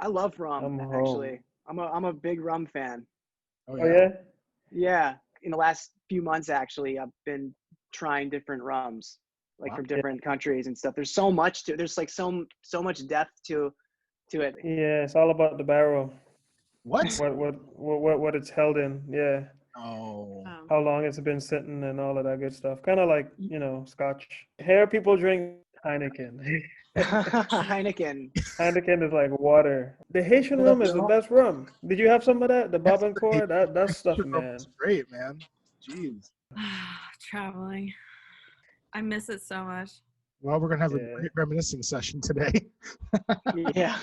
I love rum, I'm home. actually. I'm a big rum fan. Oh Oh yeah. yeah? Yeah, in the last few months, actually, I've been trying different rums, like Wow. from Yeah. different countries and stuff. There's so much to. There's like so much depth to it. Yeah, it's all about the barrel. What? What it's held in. Yeah. Oh. How long it's been sitting and all of that good stuff. Kind of like, Scotch. Here people drink Heineken. Heineken. Heineken is like water. The Haitian rum is the best rum. Did you have some of that? The Yes, Barbancourt? That stuff, man. It's great, man. Jeez. Traveling. I miss it so much. Well, we're gonna have a Yeah. great reminiscing session today. Yeah.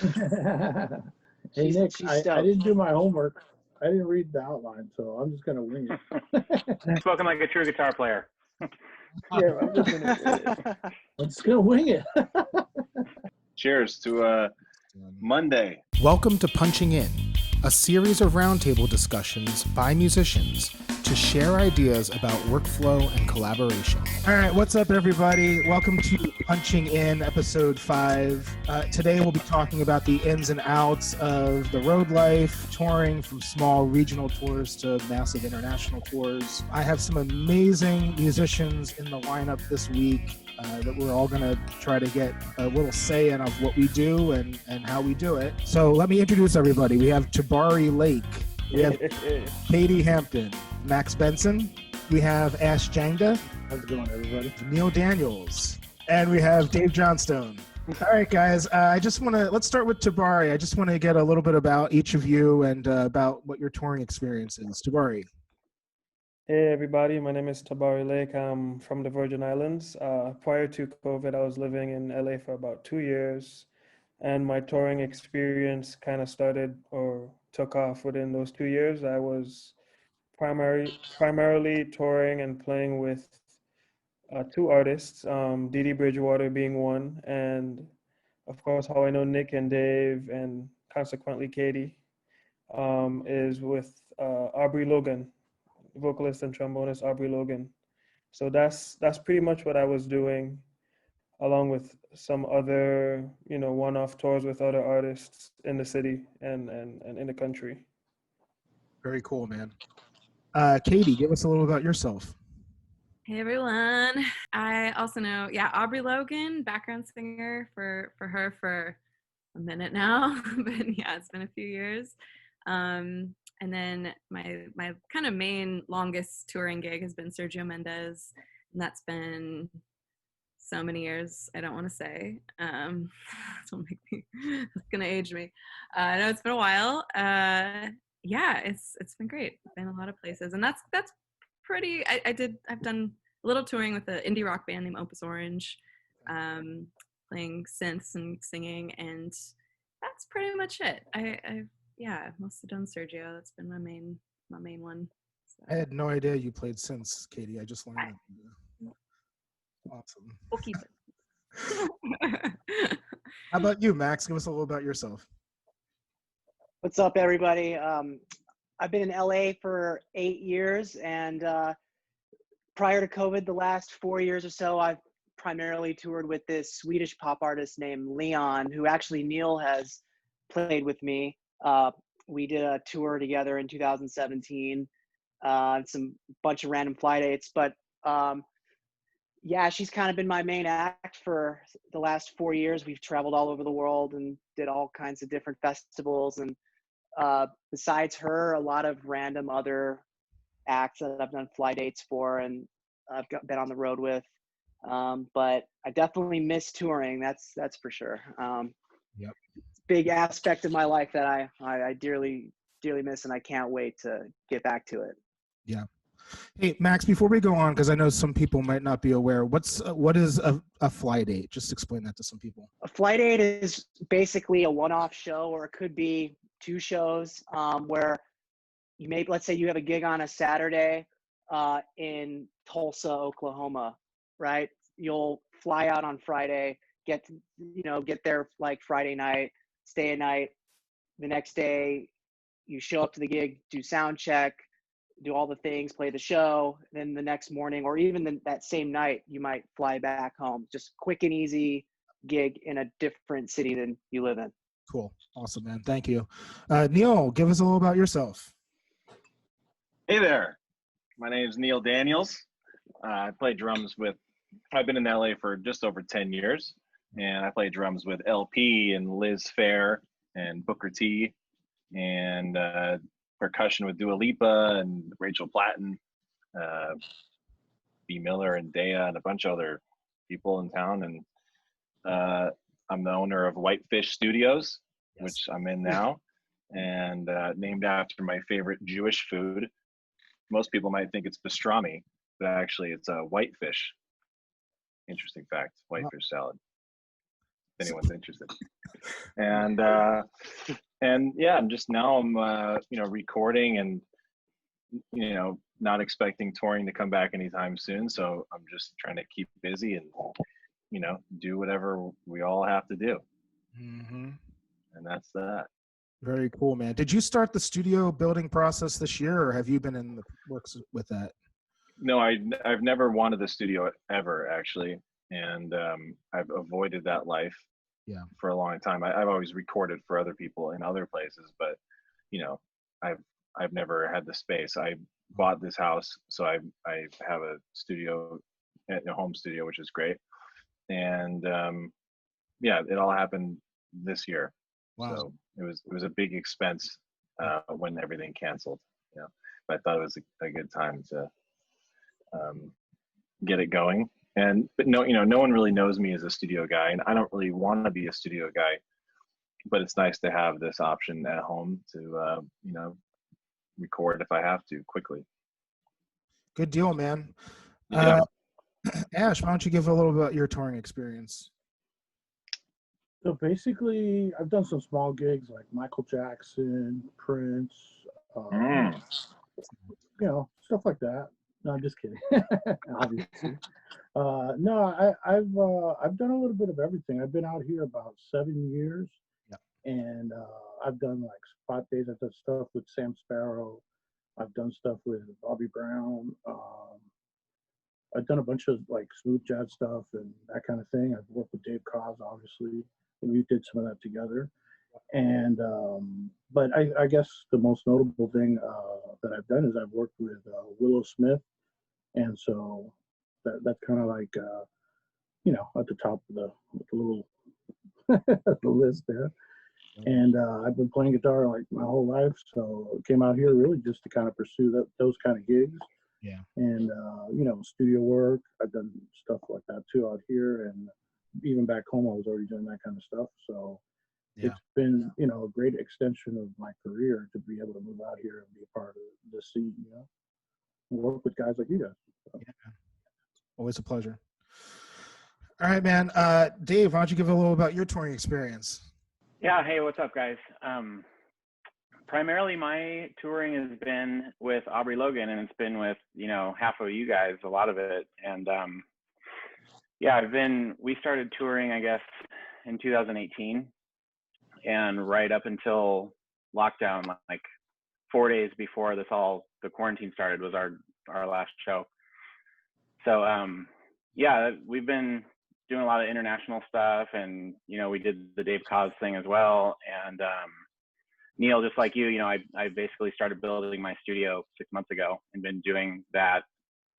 Hey, Nick, she's I stoked. didn't do my homework. I didn't read the outline, so I'm just going to wing it. Spoken like a true guitar player. Yeah, I'm just gonna I'm just going to wing it. Cheers to Monday. Welcome to Punching In, a series of roundtable discussions by musicians to share ideas about workflow and collaboration. All right, what's up, everybody? Welcome to Punching In, episode 5. Today we'll be talking about the ins and outs of the road life, touring from small regional tours to massive international tours. I have some amazing musicians in the lineup this week that we're all going to try to get a little say in of what we do and how we do it. So let me introduce everybody. We have Tabari Lake. We have Katie Hampton, Max Benson. We have Ash Jangda. How's it going, everybody? Neal Daniels. And we have Dave Johnstone. All right, guys. Let's start with Tabari. I just want to get a little bit about each of you and about what your touring experience is. Tabari. Hey everybody, my name is Tabari Lake. I'm from the Virgin Islands. Prior to COVID, I was living in LA for about 2 years, and my touring experience kind of started or took off within those 2 years. I was primarily touring and playing with two artists, Dee Bridgewater being one, and of course, how I know Nick and Dave, and consequently Katie, is with Aubrey Logan, vocalist and trombonist Aubrey Logan. So that's pretty much what I was doing, along with some other, one-off tours with other artists in the city and in the country. Very cool, man. Katie, give us a little about yourself. Hey everyone. I also know, Aubrey Logan, background singer for her for a minute now, but yeah, it's been a few years. And then my kind of main longest touring gig has been Sergio Mendes, and that's been so many years. I don't want to say. Don't make me. It's gonna age me. I know it's been a while. It's been great. I've been a lot of places, and that's pretty. I've done a little touring with an indie rock band named Opus Orange, playing synths and singing, and that's pretty much it. I've mostly done Sergio. That's been my main one. So. I had no idea you played synths, Katie. I just learned that. Awesome. We'll keep it. How about you, Max? Give us a little about yourself. What's up, everybody? I've been in LA for 8 years, and prior to COVID, the last 4 years or so, I've primarily toured with this Swedish pop artist named Leon, who actually Neal has played with me. We did a tour together in 2017, some bunch of random fly dates, but she's kind of been my main act for the last 4 years. We've traveled all over the world and did all kinds of different festivals, and besides her, a lot of random other acts that I've done fly dates for and I've been on the road with. But I definitely miss touring. That's for sure. Yep. Big aspect of my life that I dearly miss, and I can't wait to get back to it. Yeah. Hey, Max, before we go on, because I know some people might not be aware, what is a fly date? Just explain that to some people. A fly date is basically a one-off show, or it could be 2 shows, where let's say you have a gig on a Saturday in Tulsa, Oklahoma, right? You'll fly out on Friday, get there like Friday night, stay a night. The next day, you show up to the gig, do sound check, do all the things, play the show. Then the next morning, or even that same night, you might fly back home. Just quick and easy gig in a different city than you live in. Cool. Awesome, man. Thank you. Neal, give us a little about yourself. Hey there. My name is Neal Daniels. I play drums I've been in LA for just over 10 years, and I play drums with LP and Liz Fair and Booker T, and percussion with Dua Lipa and Rachel Platten, B. Miller and Dea and a bunch of other people in town. And I'm the owner of Whitefish Studios, which I'm in now, and named after my favorite Jewish food. Most people might think it's pastrami, but actually it's a whitefish. Interesting fact, whitefish salad. If anyone's interested. And yeah, I'm recording and not expecting touring to come back anytime soon. So I'm just trying to keep busy and do whatever we all have to do. Mm-hmm. And that's that. Very cool, man. Did you start the studio building process this year, or have you been in the works with that? No, I've never wanted the studio ever, actually. And I've avoided that life for a long time. I've always recorded for other people in other places, but I've never had the space. I bought this house, so I have a studio, a home studio, which is great. And it all happened this year. Wow. So it was a big expense when everything canceled. But I thought it was a good time to get it going. But no one really knows me as a studio guy, and I don't really want to be a studio guy. But it's nice to have this option at home to record if I have to quickly. Good deal, man. Yeah. Ash, why don't you give a little about your touring experience? So basically, I've done some small gigs like Michael Jackson, Prince, stuff like that. No, I'm just kidding. Obviously, no, I've done a little bit of everything. I've been out here about 7 years, and I've done like spot days. I've done stuff with Sam Sparrow. I've done stuff with Bobby Brown. I've done a bunch of like smooth jazz stuff and that kind of thing. I've worked with Dave Koz, obviously. We did some of that together. And but I guess the most notable thing that I've done is I've worked with Willow Smith, and so that's kind of like at the top of the little the list there. And I've been playing guitar like my whole life, so I came out here really just to kind of pursue those kind of gigs. Yeah. And studio work. I've done stuff like that too out here, and even back home I was already doing that kind of stuff. So it's been a great extension of my career to be able to move out here and be a part of the scene, and work with guys like you guys. So. Yeah. Always a pleasure. All right, man. Dave, why don't you give a little about your touring experience? Yeah. Hey, what's up, guys? Primarily my touring has been with Aubrey Logan, and it's been with, half of you guys, a lot of it. And we started touring, I guess, in 2018, and right up until lockdown, like 4 days before the quarantine started was our last show. So, we've been doing a lot of international stuff, and, we did the Dave Koz thing as well. And, Neal, just like you, I basically started building my studio 6 months ago and been doing that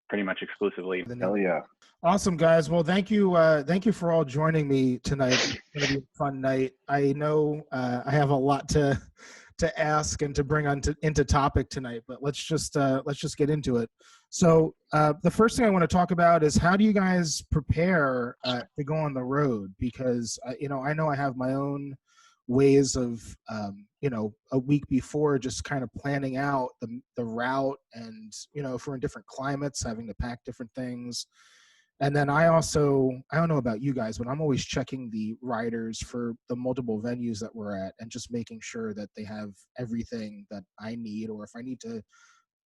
pretty much exclusively. Hell yeah. Awesome, guys. Well, thank you for all joining me tonight. It's going to be a fun night. I know I have a lot to ask and to bring into topic tonight, but let's just get into it. So the first thing I want to talk about is, how do you guys prepare to go on the road? Because I know I have my own ways of a week before just kind of planning out the route, and if we're in different climates, having to pack different things. And then I don't know about you guys, but I'm always checking the riders for the multiple venues that we're at and just making sure that they have everything that I need, or if I need to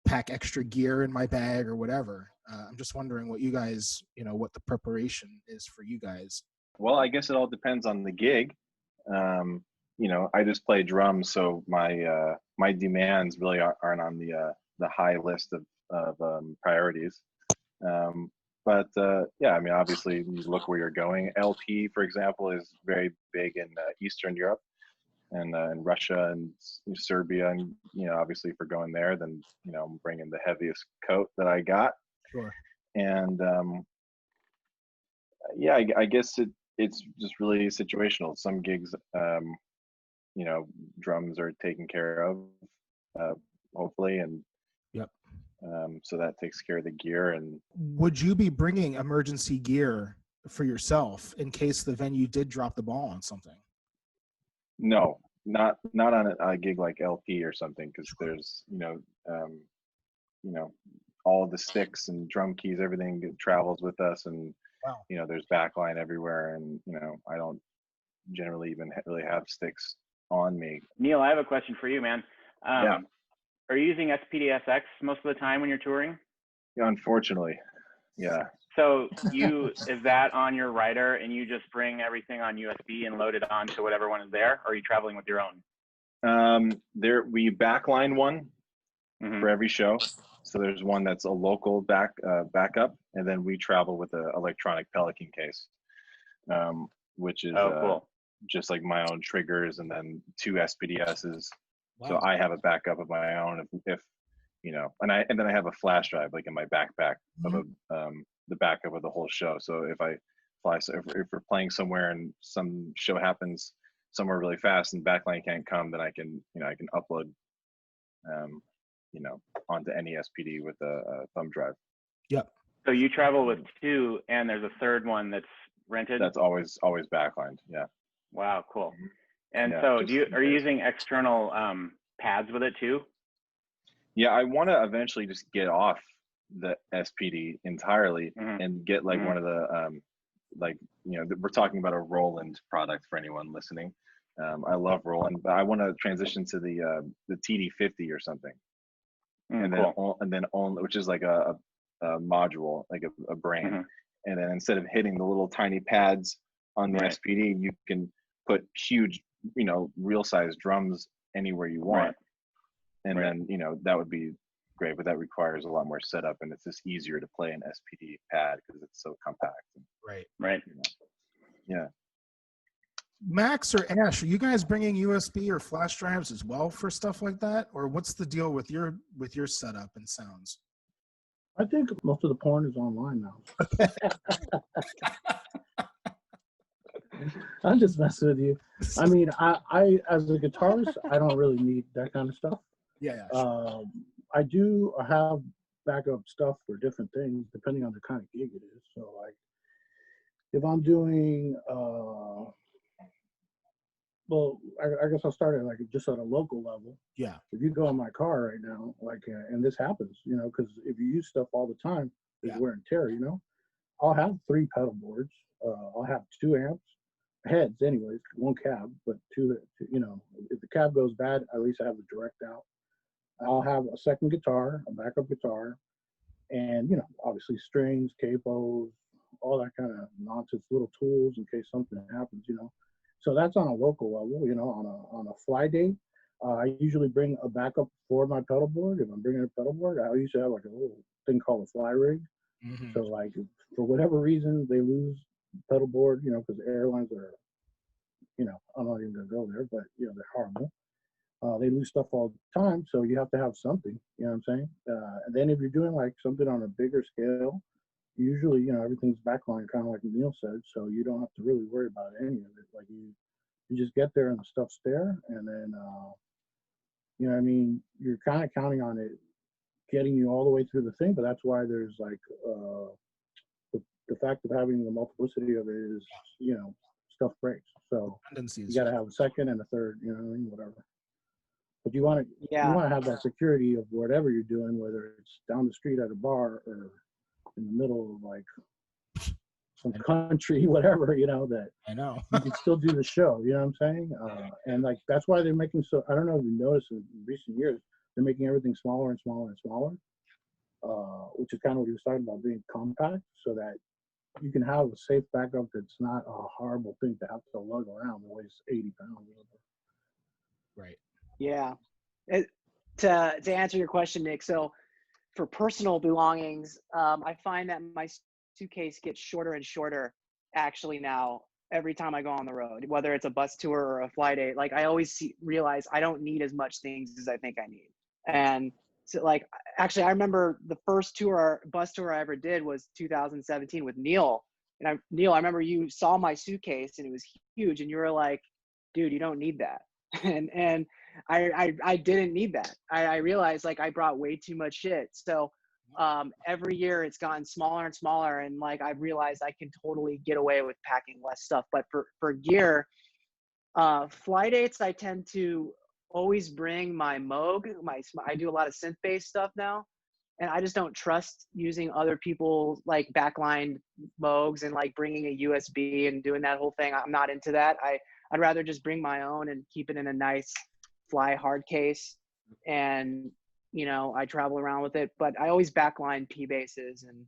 pack extra gear in my bag or whatever. I'm just wondering what you guys, what the preparation is for you guys. Well, I guess it all depends on the gig. I just play drums, so my demands really aren't on the high list of priorities. But obviously you look where you're going. LP, for example, is very big in Eastern Europe, and Russia and Serbia, and obviously for going there, then I'm bringing the heaviest coat that I got. Sure. And yeah, I guess it's just really situational. Some gigs, drums are taken care of, hopefully, and Yep. so that takes care of the gear. And would you be bringing emergency gear for yourself in case the venue did drop the ball on something? no, not on a gig like LP or something, because there's all of the sticks and drum keys, everything travels with us, and Wow. there's backline everywhere, and I don't generally even really have sticks on me. Neal, I have a question for you, man. Yeah. Are you using SPDSX most of the time when you're touring? Yeah, unfortunately, yeah. So is that on your rider and you just bring everything on USB and load it onto whatever one is there, or are you traveling with your own? We backline one Mm-hmm. for every show. So there's one that's a local backup, and then we travel with an electronic Pelican case, which is cool. just like my own triggers, and then 2 SPDSs. Wow. So I have a backup of my own if and then I have a flash drive like in my backpack of the backup of the whole show. So if I fly, so if we're playing somewhere and some show happens somewhere really fast and backline can't come, then I can upload onto any SPD with a thumb drive. Yep. So you travel with 2, and there's a third one that's rented? That's always backlined. Yeah. Wow, cool. And Yeah, so are you just using external pads with it too? Yeah, I want to eventually just get off the SPD entirely and get like one of the we're talking about a Roland product for anyone listening. I love Roland, but I want to transition to the TD50 or something. And cool. then only, which is like a module, like a brain. And then instead of hitting the little tiny pads on the SPD, you can put huge, real size drums anywhere you want. And then, that would be great, but that requires a lot more setup, and it's just easier to play an SPD pad because it's so compact. Right. Yeah. Max or Ash, are you guys bringing USB or flash drives as well for stuff like that? Or what's the deal with your setup and sounds? I think most of the porn is online now. I'm just messing with you. I mean, I as a guitarist, I don't really need that kind of stuff. Yeah. I do have backup stuff for different things depending on the kind of gig it is. So like, if I'm doing, I guess I'll start at like just at a local level. Yeah. If you go in my car right now, like, and this happens, because if you use stuff all the time, there's wear and tear. I'll have 3 pedal boards. I'll have 2 amps, heads, anyways, 1 cab, but 2. If the cab goes bad, at least I have the direct out. I'll have a second guitar, a backup guitar, and obviously strings, capos, all that kind of nonsense, little tools in case something happens. So that's on a local level. On a fly date, I usually bring a backup for my pedal board. If I'm bringing a pedal board, I usually have like a little thing called a fly rig. So like, for whatever reason they lose pedal board, because airlines are, I'm not even gonna go there, but they're horrible. They lose stuff all the time, so you have to have something. You know what I'm saying? And then if you're doing like something on a bigger scale, usually everything's backline, kind of like Neal said, so you don't have to really worry about any of it. Like you just get there and the stuff's there, and then you're kind of counting on it getting you all the way through the thing. But that's why there's like the fact of having the multiplicity of it is stuff breaks. So you got to have a second and a third, whatever. But you want to have that security of whatever you're doing, whether it's down the street at a bar or in the middle of like some country, whatever, that I know you can still do the show. You know what I'm saying? And like that's why they're making I don't know if you noticed in recent years, they're making everything smaller and smaller and smaller, which is kind of what he was talking about, being compact, so that you can have a safe backup that's not a horrible thing to have to lug around that weighs 80 pounds. Right. Yeah. To answer your question, Nick, so for personal belongings, I find that my suitcase gets shorter and shorter actually now. every time I go on the road, whether it's a bus tour or a fly date. Like I always realize I don't need as much things as I think I need. And so like, actually, I remember the first bus tour I ever did was 2017 with Neal. And Neal, I remember you saw my suitcase and it was huge, and you were like, dude, you don't need that. And I didn't need that. I realized like I brought way too much shit. So every year it's gotten smaller and smaller, and like I've realized I can totally get away with packing less stuff. But for gear, fly dates, I tend to always bring my Moog. I do a lot of synth based stuff now, and I just don't trust using other people's like backline Moogs and like bringing a USB and doing that whole thing. I'm not into that. I'd rather just bring my own and keep it in a nice fly hard case, and you know, I travel around with it. But I always backline P basses and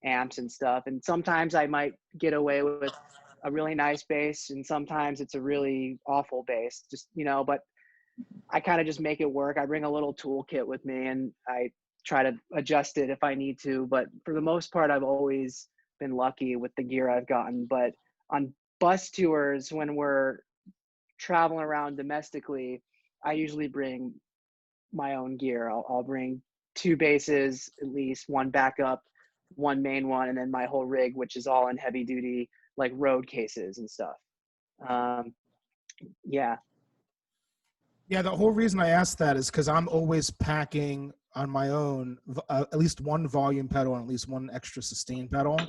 amps and stuff, and sometimes I might get away with a really nice bass, and sometimes it's a really awful bass, just, you know, but I kind of just make it work. I bring a little toolkit with me and I try to adjust it if I need to, but for the most part I've always been lucky with the gear I've gotten. But on bus tours, when we're traveling around domestically, I usually bring my own gear. I'll bring 2 basses, at least 1 backup, 1 main one, and then my whole rig, which is all in heavy duty, like road cases and stuff. Yeah. Yeah, the whole reason I asked that is because I'm always packing on my own at least 1 volume pedal and at least 1 extra sustain pedal,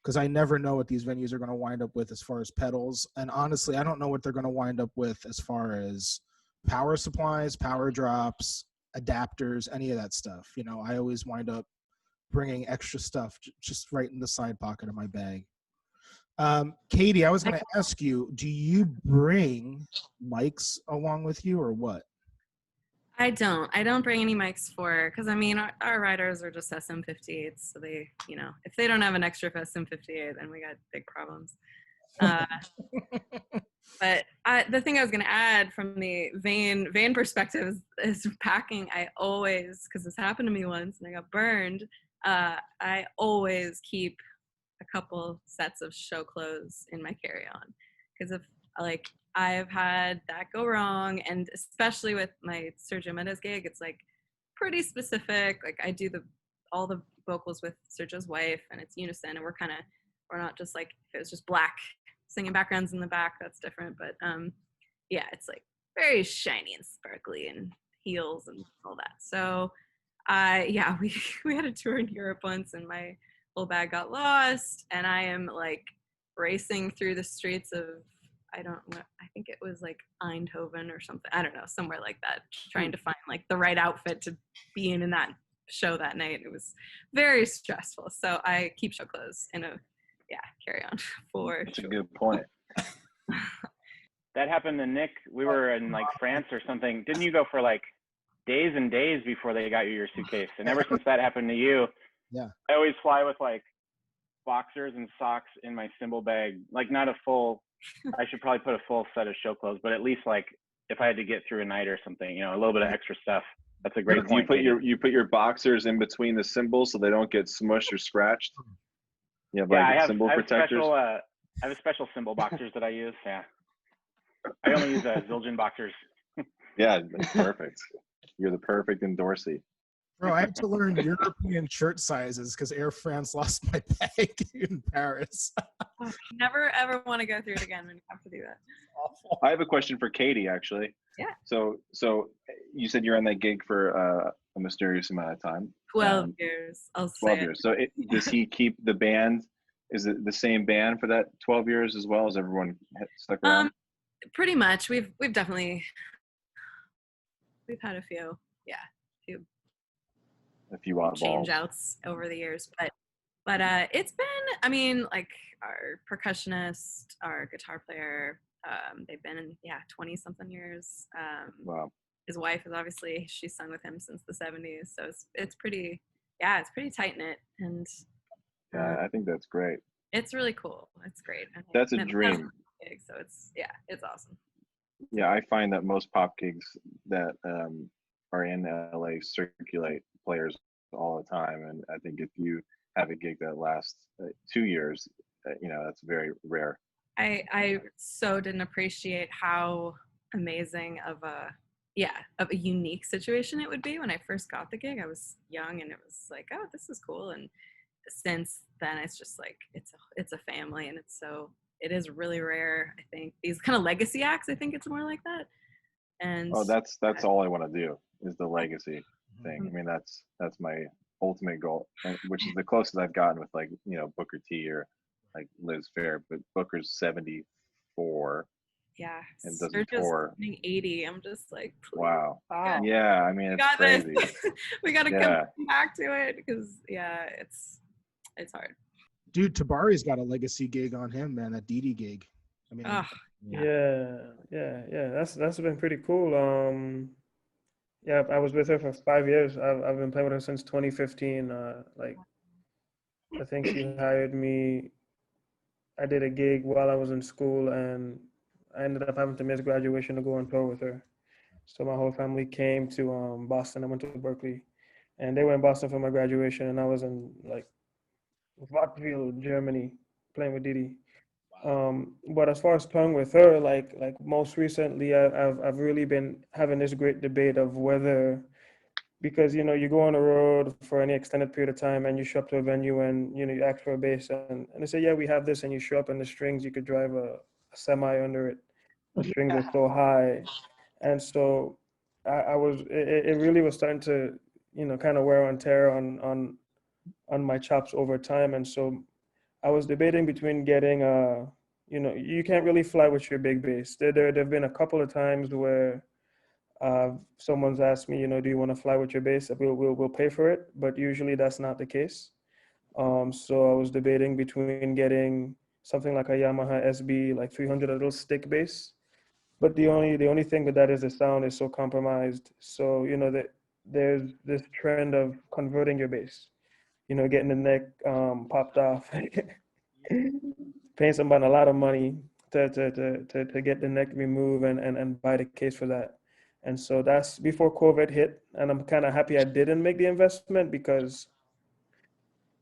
because I never know what these venues are going to wind up with as far as pedals. And honestly, I don't know what they're going to wind up with as far as power supplies, power drops, adapters, any of that stuff. You know, I always wind up bringing extra stuff just right in the side pocket of my bag. Katie, I was going to ask you, do you bring mics along with you or what? I don't bring any mics because I mean, our riders are just SM58s. So they, you know, if they don't have an extra SM58, then we got big problems. But the thing I was going to add from the vein perspective is packing. I always, because this happened to me once and I got burned, I always keep a couple sets of show clothes in my carry-on, because if like I've had that go wrong, and especially with my Sergio Mendes gig, it's like pretty specific. Like I do all the vocals with Sergio's wife, and it's unison, and we're not just like, if it was just black singing backgrounds in the back, that's different. But yeah, it's like very shiny and sparkly and heels and all that. So yeah, we had a tour in Europe once, and my whole bag got lost, and I am like racing through the streets of, I think it was like Eindhoven or something, I don't know, somewhere like that, trying to find like the right outfit to be in that show that night. It was very stressful. So I keep show clothes in a carry on for That's sure. a good point. That happened to Nick. We were in like France or something. Didn't you go for like days and days before they got you your suitcase? And ever since that happened to you, I always fly with like boxers and socks in my cymbal bag. Like not a full, I should probably put a full set of show clothes, but at least like if I had to get through a night or something, you know, a little bit of extra stuff. That's a great point. You put your boxers in between the cymbals so they don't get smushed or scratched. You have I have cymbal protectors. I have a special cymbal boxers that I use. Yeah, I only use Zildjian boxers. Yeah, that's perfect. You're the perfect endorsee. Bro, I had to learn European shirt sizes because Air France lost my bag in Paris. Never ever want to go through it again when you have to do that. I have a question for Katie, actually. Yeah. So you said you're on that gig for a mysterious amount of time. 12 years. I'll say 12 years. So does he keep the band? Is it the same band for that 12 years as well? As everyone stuck around? Pretty much. We've definitely had a few change outs over the years, but it's been, I mean, like our percussionist, our guitar player, they've been in 20 something years. Wow. His wife is obviously, she's sung with him since the 70s, so it's pretty tight knit, and I think that's great. it's really cool. It's great. That's a dream. So it's awesome. Yeah, I find that most pop gigs that are in LA circulate players all the time, and I think if you have a gig that lasts 2 years, that's very rare. I so didn't appreciate how amazing of a unique situation it would be when I first got the gig. I was young and it was like, oh, this is cool. And since then, it's just like it's a family, and it is really rare. I think these kind of legacy acts. I think it's more like that. And Oh, that's all I want to do is the legacy thing. I mean, that's my ultimate goal, and which is the closest I've gotten with, like, you know, Booker T or like Liz Fair, but Booker's 74 yeah, and doesn't Sergio's tour. 80. I'm just like, please, Wow. Wow. Yeah, I mean, we it's got crazy. this. We got to Yeah. come back to it because it's hard. Dude, Tabari's got a legacy gig on him, man. That Didi gig. I mean, Yeah. That's been pretty cool. Yeah, I was with her for 5 years. I've been playing with her since 2015. Like, I think she hired me. I did a gig while I was in school, and I ended up having to miss graduation to go on tour with her. So my whole family came to Boston. I went to Berkeley, and they were in Boston for my graduation, and I was in like Rockville, Germany, playing with Didi. But as far as playing with her, like most recently, I've really been having this great debate of whether, because you know, you go on the road for any extended period of time and you show up to a venue and you know you ask for a bass and they say, yeah, we have this, and you show up and the strings, you could drive a semi under it. The strings are so high, and so it really was starting to, you know, kind of wear and tear on my chops over time. And so I was debating between getting you know, you can't really fly with your big bass. There've been a couple of times where someone's asked me, you know, do you want to fly with your bass? We'll pay for it, but usually that's not the case. So I was debating between getting something like a Yamaha SB like 300, a little stick bass. But the only thing with that is the sound is so compromised. So you know that there's this trend of converting your bass, you know, getting the neck popped off, paying somebody a lot of money to get the neck removed and buy the case for that. And so that's before COVID hit. And I'm kind of happy I didn't make the investment because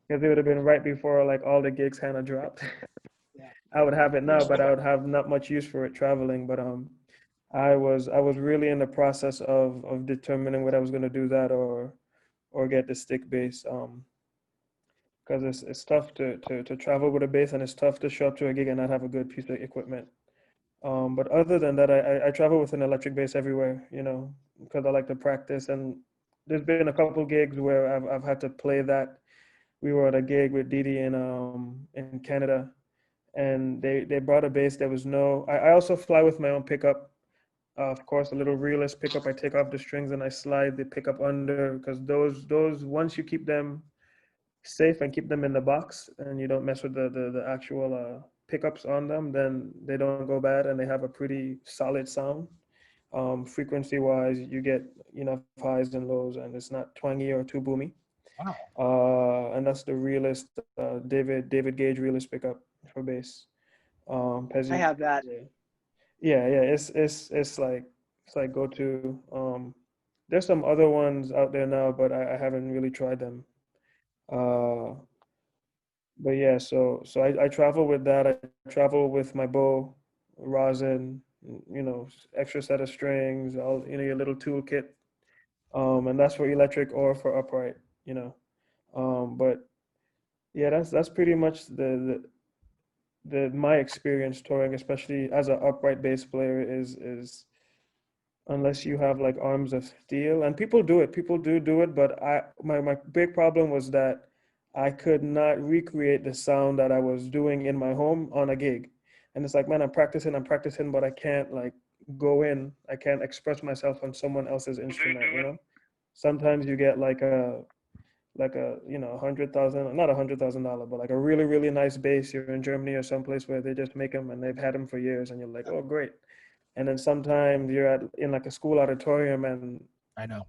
it would have been right before like all the gigs kind of dropped. I would have it now, but I would have not much use for it traveling. But I was really in the process of determining whether I was going to do that or get the stick bass. Because it's tough to travel with a bass, and it's tough to show up to a gig and not have a good piece of equipment. But other than that, I travel with an electric bass everywhere, you know, because I like to practice. And there's been a couple gigs where I've had to play that. We were at a gig with Didi in Canada, and they brought a bass. There was no. I also fly with my own pickup. Of course, a little realist pickup. I take off the strings and I slide the pickup under, because those once you keep them safe and keep them in the box and you don't mess with the actual pickups on them, then they don't go bad and they have a pretty solid sound. Frequency wise, you get enough highs and lows and it's not twangy or too boomy. And that's the realist David Gage realist pickup for bass. I have that. Yeah, it's like go to. There's some other ones out there now, but I haven't really tried them. Uh, but yeah, so I travel with that. I travel with my bow, rosin, you know, extra set of strings, all, you know, your little toolkit. And that's for electric or for upright, you know. But yeah, that's pretty much the my experience touring, especially as an upright bass player, is unless you have like arms of steel, and people do it, people do it, but my big problem was that I could not recreate the sound that I was doing in my home on a gig. And it's like, man, I'm practicing, but I can't like I can't express myself on someone else's instrument, you know. Sometimes you get like a you know $100,000, not $100,000, but like a really really nice bass. You're in Germany or someplace where they just make them and they've had them for years, and you're like, oh great. And then sometimes you're in like a school auditorium and I know.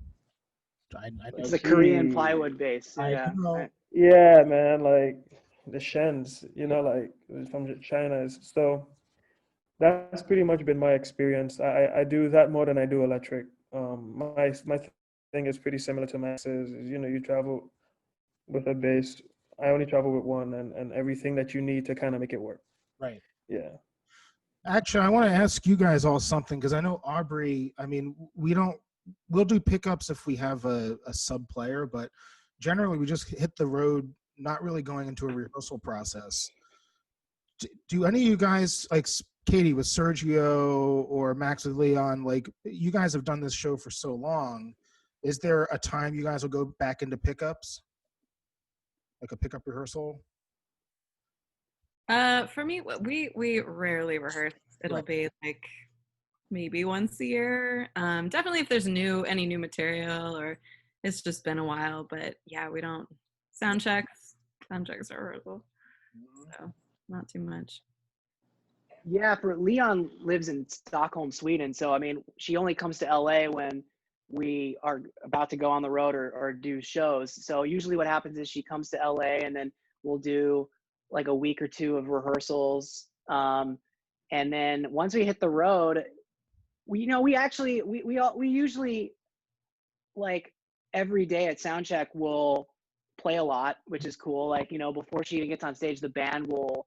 It's the Korean plywood bass. Yeah. Yeah, man, like the Shens, you know, like from China. So that's pretty much been my experience. I do that more than I do electric. My thing is pretty similar to Max's. Is, you know, you travel with a bass. I only travel with one, and everything that you need to kind of make it work. Right. Yeah. Actually, I want to ask you guys all something because I know Aubrey. I mean, we'll do pickups if we have a sub player, but generally we just hit the road, not really going into a rehearsal process. Do any of you guys, like Katie with Sergio or Max with Leon, like you guys have done this show for so long, is there a time you guys will go back into pickups, like a pickup rehearsal? For me, we rarely rehearse. It'll be like maybe once a year. Definitely if there's any new material or it's just been a while. But yeah, we don't sound checks. Sound checks are rehearsal, so not too much. Yeah, for Leon lives in Stockholm, Sweden. So I mean, she only comes to LA when we are about to go on the road or do shows. So usually what happens is she comes to LA and then we'll do like a week or two of rehearsals. And then once we hit the road, we usually like every day at soundcheck we'll play a lot, which is cool. Like, before she even gets on stage, the band will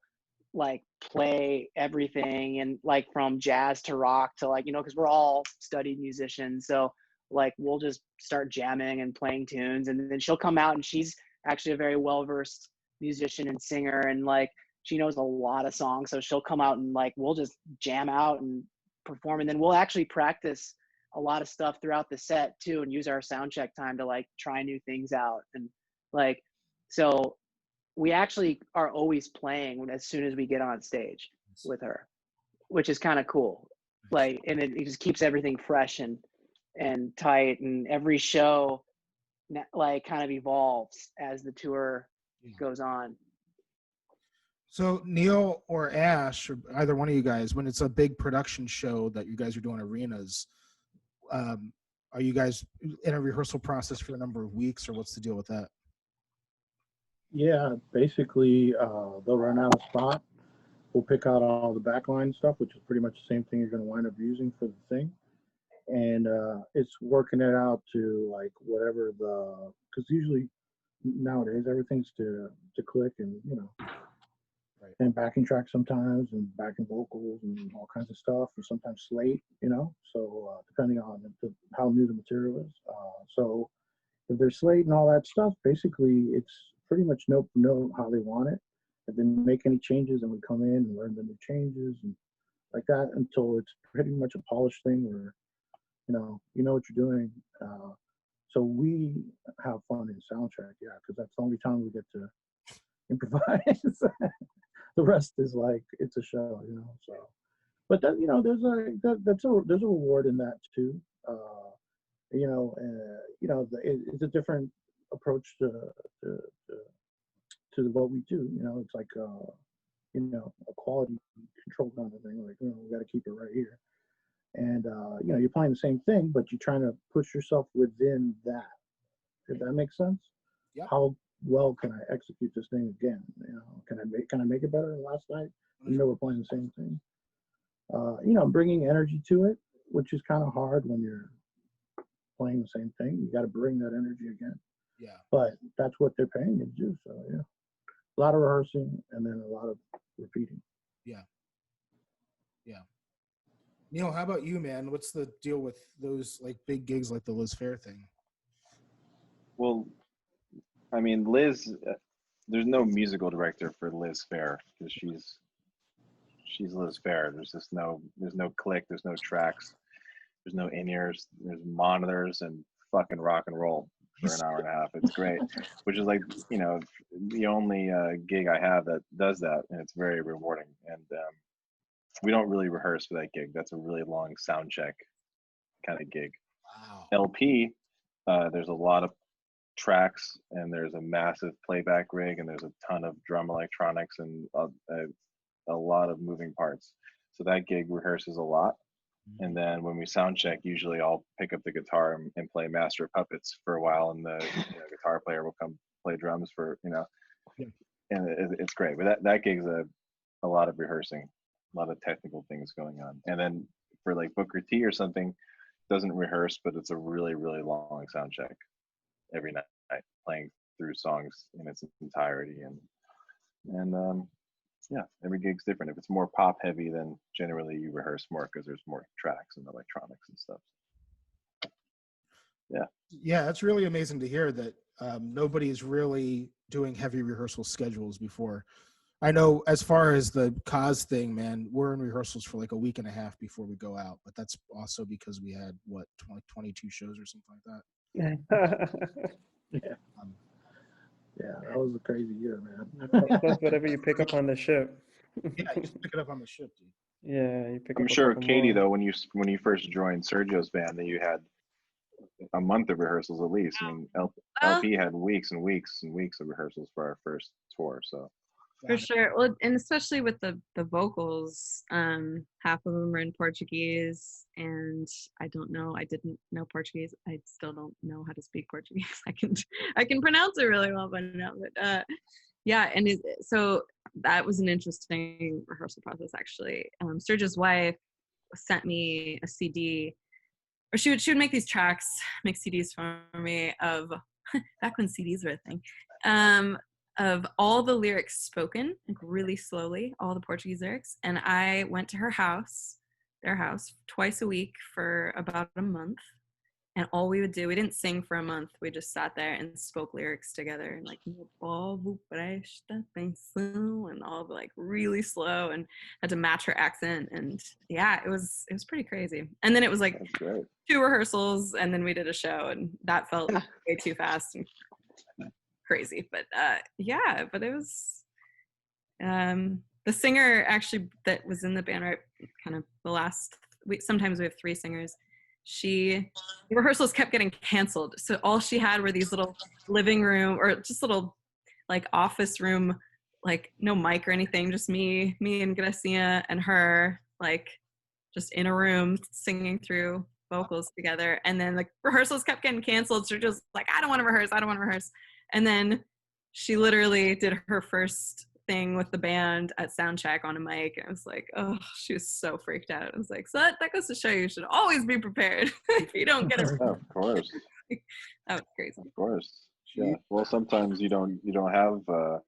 like play everything, and like from jazz to rock to like, because we're all studied musicians. So like we'll just start jamming and playing tunes, and then she'll come out, and she's actually a very well-versed musician and singer, and like she knows a lot of songs. So she'll come out and like we'll just jam out and perform, and then we'll actually practice a lot of stuff throughout the set too, and use our sound check time to like try new things out. And like, so we actually are always playing as soon as we get on stage with her, which is kind of cool. Like, and it just keeps everything fresh and tight, and every show like kind of evolves as the tour goes on. So Neal or Ash, or either one of you guys, when it's a big production show that you guys are doing arenas, are you guys in a rehearsal process for a number of weeks, or what's the deal with that? Yeah, basically, they'll run out of spot. We'll pick out all the backline stuff, which is pretty much the same thing you're going to wind up using for the thing. And it's working it out to like whatever because usually nowadays everything's to click, and and backing tracks sometimes, and backing vocals and all kinds of stuff, or sometimes slate, so depending on how new the material is. So if they're slate and all that stuff, basically it's pretty much know how they want it, and then make any changes, and we come in and learn the new changes and like that until it's pretty much a polished thing where you know what you're doing. So we have fun in soundtrack, yeah, because that's the only time we get to improvise. The rest is like it's a show, So, but that there's a reward in that too. It's a different approach to what we do. It's like a quality control kind of thing. Like, we got to keep it right here. And you're playing the same thing, but you're trying to push yourself within that. If that makes sense. Yeah. How well can I execute this thing again? Can I make it better than last night? We're playing the same thing. Bringing energy to it, which is kind of hard when you're playing the same thing. You got to bring that energy again. Yeah. But that's what they're paying you to do. So yeah, a lot of rehearsing and then a lot of repeating. Yeah. Yeah. Neal, how about you, man? What's the deal with those like big gigs like the Liz Fair thing? Well, I mean, Liz, there's no musical director for Liz Fair because she's Liz Fair. There's no click, there's no tracks, there's no in-ears, there's monitors and fucking rock and roll for an hour and a half. It's great, which is like, the only gig I have that does that, and it's very rewarding. And we don't really rehearse for that gig. That's a really long sound check kind of gig. Wow. LP, there's a lot of tracks, and there's a massive playback rig, and there's a ton of drum electronics and a lot of moving parts. So that gig rehearses a lot. And then when we sound check, usually I'll pick up the guitar and play Master of Puppets for a while, and the guitar player will come play drums for and it's great. But that gig's a lot of rehearsing, a lot of technical things going on. And then for like Booker T or something, doesn't rehearse, but it's a really, really long sound check every night, playing through songs in its entirety. And yeah, every gig's different. If it's more pop heavy, then generally you rehearse more because there's more tracks and electronics and stuff. Yeah. Yeah, it's really amazing to hear that nobody's really doing heavy rehearsal schedules before. I know as far as the cause thing, man, we're in rehearsals for like a week and a half before we go out, but that's also because we had, 22 shows or something like that. Yeah. Yeah, that was a crazy year, man. Plus whatever you pick up on the ship. Yeah, you just pick it up on the ship, dude. Yeah, you pick I'm up a sure, couple Katie, more. though, when you first joined Sergio's band, that you had a month of rehearsals at least. I mean, LP had weeks and weeks and weeks of rehearsals for our first tour. So For sure. Well, and especially with the vocals, half of them are in Portuguese, and I didn't know Portuguese. I still don't know how to speak Portuguese. I can pronounce it really well by now, but yeah. And so that was an interesting rehearsal process, actually. Sergio's wife sent me a CD, or she would make these tracks, make CDs for me of back when CDs were a thing. Of all the lyrics spoken, like really slowly, all the Portuguese lyrics. And I went to their house, twice a week for about a month. And all we would do, we didn't sing for a month. We just sat there and spoke lyrics together, and like, and all like really slow, and had to match her accent. And yeah, it was pretty crazy. And then it was like 2 rehearsals, and then we did a show, and that felt way too fast and crazy. But yeah, but it was the singer actually that was in the band, right, kind of the last week. Sometimes we have 3 singers. The rehearsals kept getting canceled, so all she had were these little living room, or just little like office room, like no mic or anything, just me and Gracia and her, like just in a room singing through vocals together. And then the rehearsals kept getting canceled, so just like, I don't want to rehearse. And then she literally did her first thing with the band at soundcheck on a mic. And I was like, oh, she was so freaked out. I was like, so that goes to show you should always be prepared. If you don't get it. of course. That was crazy. Of course. Yeah. Well, sometimes you don't have the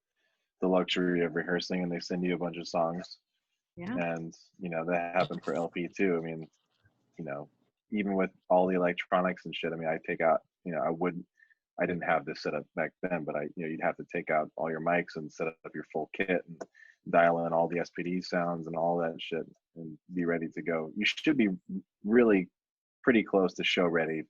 luxury of rehearsing, and they send you a bunch of songs. Yeah. And that happened for LP too. I mean, even with all the electronics and shit, I mean, I take out, I didn't have this set up back then, but you'd have to take out all your mics and set up your full kit and dial in all the SPD sounds and all that shit and be ready to go. You should be really pretty close to show ready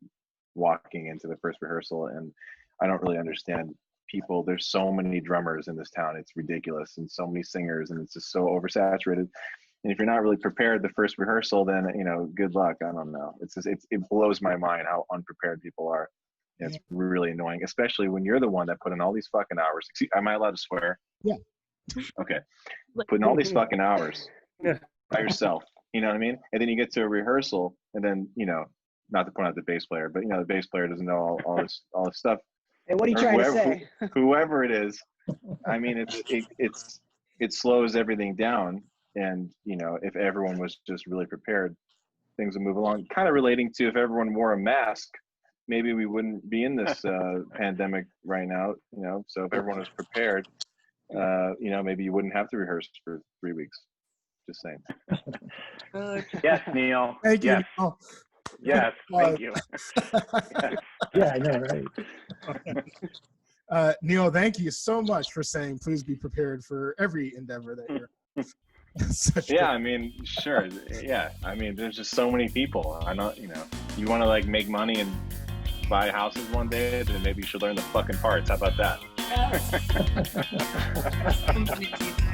walking into the first rehearsal. And I don't really understand people. There's so many drummers in this town. It's ridiculous. And so many singers, and it's just so oversaturated. And if you're not really prepared the first rehearsal, then, good luck. I don't know. It blows my mind how unprepared people are. It's really annoying, especially when you're the one that put in all these fucking hours. Am I allowed to swear? Yeah. Okay. Putting all these fucking hours by yourself, you know what I mean? And then you get to a rehearsal, and then, not to point out the bass player, but the bass player doesn't know all this stuff. Hey, what are you trying to say? Whoever it is, I mean, it slows everything down. And, if everyone was just really prepared, things would move along. Kind of relating to if everyone wore a mask, maybe we wouldn't be in this pandemic right now, so if everyone was prepared, maybe you wouldn't have to rehearse for 3 weeks. Just saying. Yes, Neal. Thank you. Yes. Neal. Yes, thank you. Yes. Yeah, I know, right? Neal, thank you so much for saying please be prepared for every endeavor that you're I mean, sure. Yeah, I mean, there's just so many people. I know, you want to make money and buy houses one day, then maybe you should learn the fucking parts. How about that? Yes.